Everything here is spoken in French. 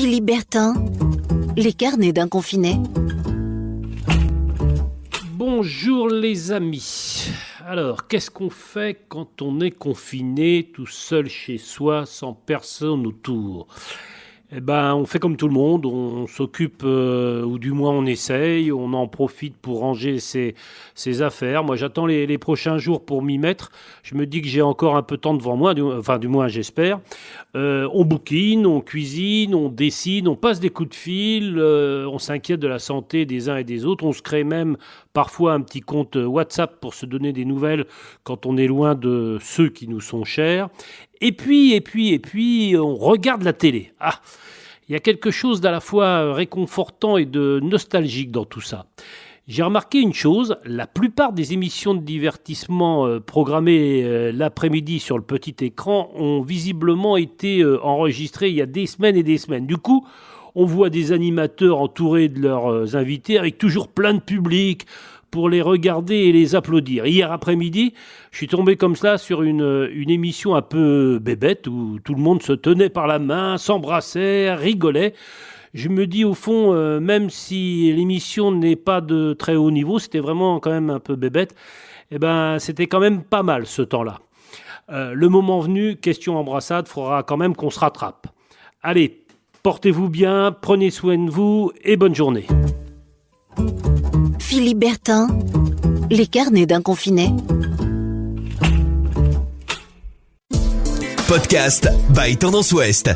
Philippe Bertin, les carnets d'un confiné. Bonjour les amis. Alors, qu'est-ce qu'on fait quand on est confiné, tout seul chez soi, sans personne autour ? Eh ben, on fait comme tout le monde, on s'occupe, ou du moins on essaye, on en profite pour ranger ses affaires. Moi, j'attends les prochains jours pour m'y mettre. Je me dis que j'ai encore un peu de temps devant moi, du moins j'espère. On bouquine, on cuisine, on dessine, on passe des coups de fil, on s'inquiète de la santé des uns et des autres. On se crée même parfois un petit compte WhatsApp pour se donner des nouvelles quand on est loin de ceux qui nous sont chers. Et puis, on regarde la télé. Ah, il y a quelque chose d'à la fois réconfortant et de nostalgique dans tout ça. J'ai remarqué une chose, la plupart des émissions de divertissement programmées l'après-midi sur le petit écran ont visiblement été enregistrées il y a des semaines et des semaines. Du coup, on voit des animateurs entourés de leurs invités avec toujours plein de public pour les regarder et les applaudir. Hier après-midi, je suis tombé comme cela sur une émission un peu bébête où tout le monde se tenait par la main, s'embrassait, rigolait. Je me dis au fond, même si l'émission n'est pas de très haut niveau, c'était vraiment quand même un peu bébête, eh ben, c'était quand même pas mal ce temps-là. Le moment venu, question embrassade, faudra quand même qu'on se rattrape. Allez, portez-vous bien, prenez soin de vous et bonne journée. Philippe Bertin, les carnets d'un confiné. Podcast by Tendance Ouest.